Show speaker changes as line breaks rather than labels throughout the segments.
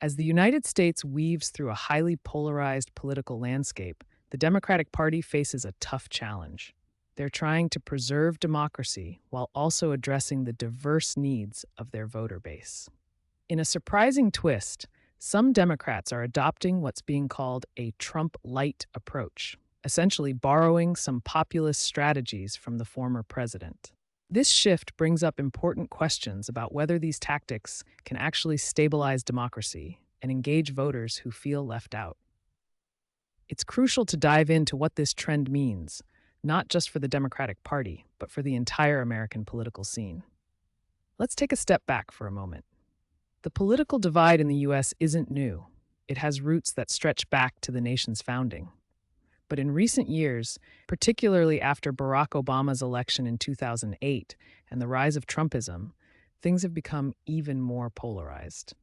As the United States weaves through a highly polarized political landscape, the Democratic Party faces a tough challenge. They're trying to preserve democracy while also addressing the diverse needs of their voter base. In a surprising twist, some Democrats are adopting what's being called a Trump lite approach, essentially borrowing some populist strategies from the former president. This shift brings up important questions about whether these tactics can actually stabilize democracy and engage voters who feel left out. It's crucial to dive into what this trend means, not just for the Democratic Party, but for the entire American political scene. Let's take a step back for a moment. The political divide in the U.S. isn't new. It has roots that stretch back to the nation's founding. But in recent years, particularly after Barack Obama's election in 2008 and the rise of Trumpism, things have become even more polarized.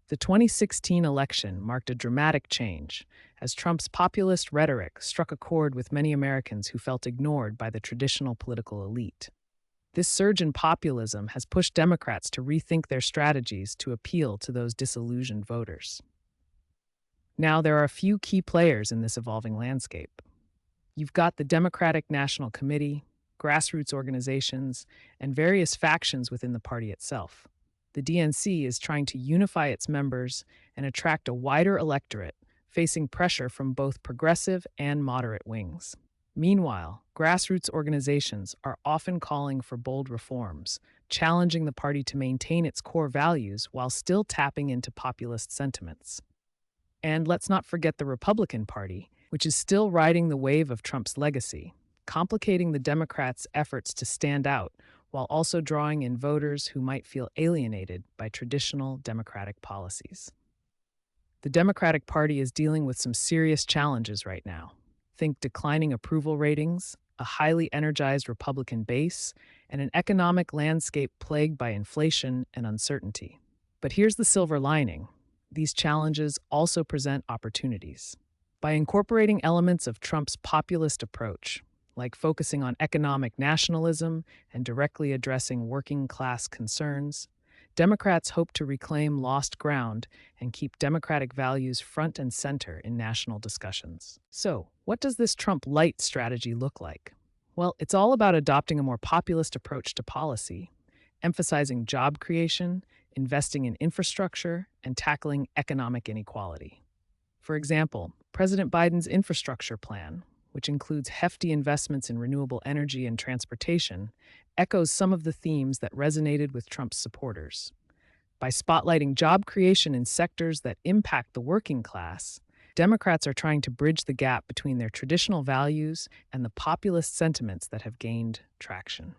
The 2016 election marked a dramatic change as Trump's populist rhetoric struck a chord with many Americans who felt ignored by the traditional political elite. This surge in populism has pushed Democrats to rethink their strategies to appeal to those disillusioned voters. Now, there are a few key players in this evolving landscape. You've got the Democratic National Committee, grassroots organizations, and various factions within the party itself. The DNC is trying to unify its members and attract a wider electorate, facing pressure from both progressive and moderate wings. Meanwhile, grassroots organizations are often calling for bold reforms, challenging the party to maintain its core values while still tapping into populist sentiments. And let's not forget the Republican Party, which is still riding the wave of Trump's legacy, complicating the Democrats' efforts to stand out while also drawing in voters who might feel alienated by traditional Democratic policies. The Democratic Party is dealing with some serious challenges right now. Think declining approval ratings, a highly energized Republican base, and an economic landscape plagued by inflation and uncertainty. But here's the silver lining. These challenges also present opportunities. By incorporating elements of Trump's populist approach, like focusing on economic nationalism and directly addressing working-class concerns, Democrats hope to reclaim lost ground and keep democratic values front and center in national discussions. So, what does this Trump lite strategy look like? Well, it's all about adopting a more populist approach to policy, emphasizing job creation, investing in infrastructure, and tackling economic inequality. For example, President Biden's infrastructure plan, which includes hefty investments in renewable energy and transportation, echoes some of the themes that resonated with Trump's supporters. By spotlighting job creation in sectors that impact the working class, Democrats are trying to bridge the gap between their traditional values and the populist sentiments that have gained traction.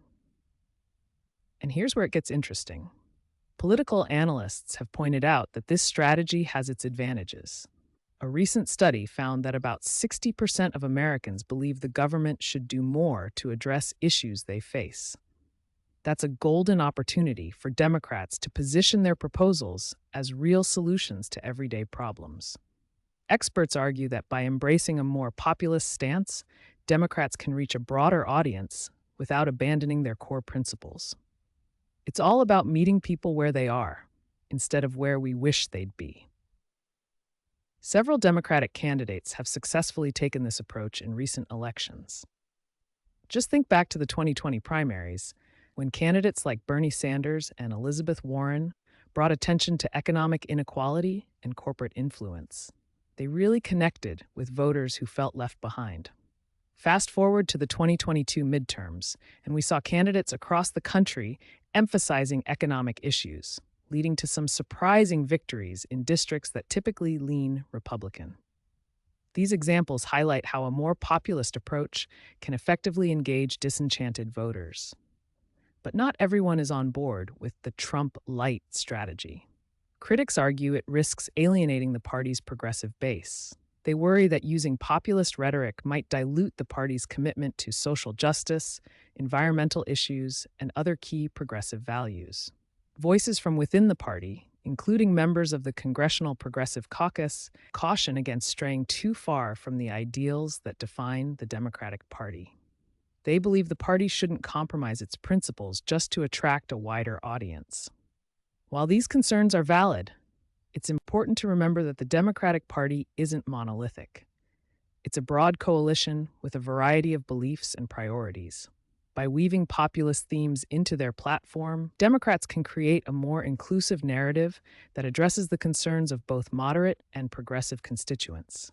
And here's where it gets interesting. Political analysts have pointed out that this strategy has its advantages. A recent study found that about 60% of Americans believe the government should do more to address issues they face. That's a golden opportunity for Democrats to position their proposals as real solutions to everyday problems. Experts argue that by embracing a more populist stance, Democrats can reach a broader audience without abandoning their core principles. It's all about meeting people where they are, instead of where we wish they'd be. Several Democratic candidates have successfully taken this approach in recent elections. Just think back to the 2020 primaries, when candidates like Bernie Sanders and Elizabeth Warren brought attention to economic inequality and corporate influence. They really connected with voters who felt left behind. Fast forward to the 2022 midterms, and we saw candidates across the country emphasizing economic issues, leading to some surprising victories in districts that typically lean Republican. These examples highlight how a more populist approach can effectively engage disenchanted voters. But not everyone is on board with the Trump lite strategy. Critics argue it risks alienating the party's progressive base. They worry that using populist rhetoric might dilute the party's commitment to social justice, environmental issues, and other key progressive values. Voices from within the party, including members of the Congressional Progressive Caucus, caution against straying too far from the ideals that define the Democratic Party. They believe the party shouldn't compromise its principles just to attract a wider audience. While these concerns are valid, It's important to remember that the Democratic Party isn't monolithic. It's a broad coalition with a variety of beliefs and priorities. By weaving populist themes into their platform, Democrats can create a more inclusive narrative that addresses the concerns of both moderate and progressive constituents.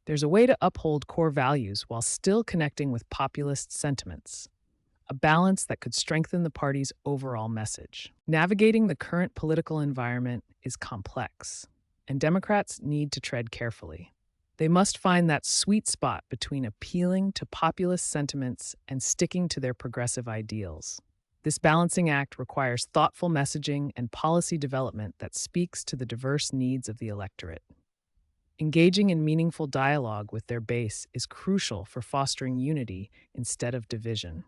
There's a way to uphold core values while still connecting with populist sentiments, a balance that could strengthen the party's overall message. Navigating the current political environment is complex, and Democrats need to tread carefully. They must find that sweet spot between appealing to populist sentiments and sticking to their progressive ideals. This balancing act requires thoughtful messaging and policy development that speaks to the diverse needs of the electorate. Engaging in meaningful dialogue with their base is crucial for fostering unity instead of division.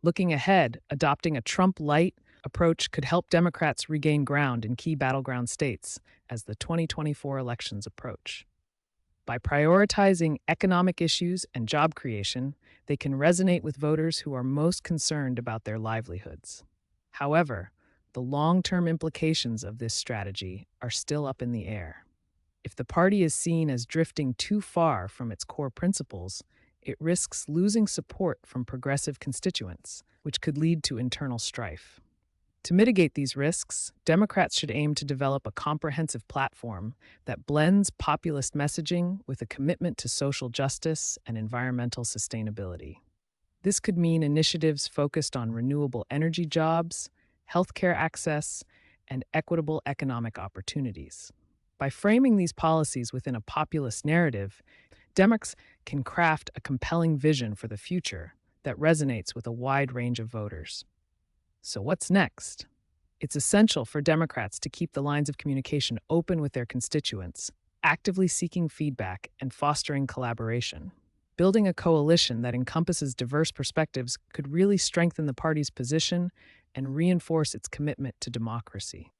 Looking ahead, adopting a Trump-lite approach could help Democrats regain ground in key battleground states as the 2024 elections approach. By prioritizing economic issues and job creation, they can resonate with voters who are most concerned about their livelihoods. However, the long-term implications of this strategy are still up in the air. If the party is seen as drifting too far from its core principles, it risks losing support from progressive constituents, which could lead to internal strife. To mitigate these risks, Democrats should aim to develop a comprehensive platform that blends populist messaging with a commitment to social justice and environmental sustainability. This could mean initiatives focused on renewable energy jobs, healthcare access, and equitable economic opportunities. By framing these policies within a populist narrative, Democrats can craft a compelling vision for the future that resonates with a wide range of voters. So what's next? It's essential for Democrats to keep the lines of communication open with their constituents, actively seeking feedback and fostering collaboration. Building a coalition that encompasses diverse perspectives could really strengthen the party's position and reinforce its commitment to democracy.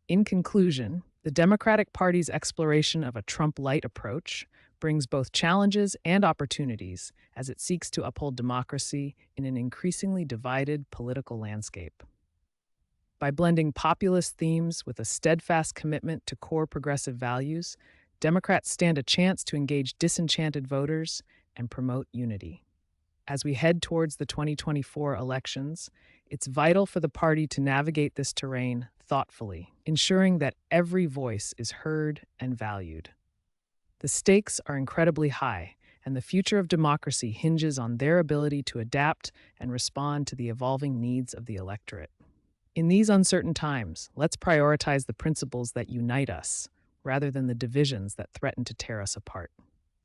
In conclusion, the Democratic Party's exploration of a Trump-lite approach brings both challenges and opportunities as it seeks to uphold democracy in an increasingly divided political landscape. By blending populist themes with a steadfast commitment to core progressive values, Democrats stand a chance to engage disenchanted voters and promote unity. As we head towards the 2024 elections, it's vital for the party to navigate this terrain thoughtfully, ensuring that every voice is heard and valued. The stakes are incredibly high, and the future of democracy hinges on their ability to adapt and respond to the evolving needs of the electorate. In these uncertain times, let's prioritize the principles that unite us, rather than the divisions that threaten to tear us apart.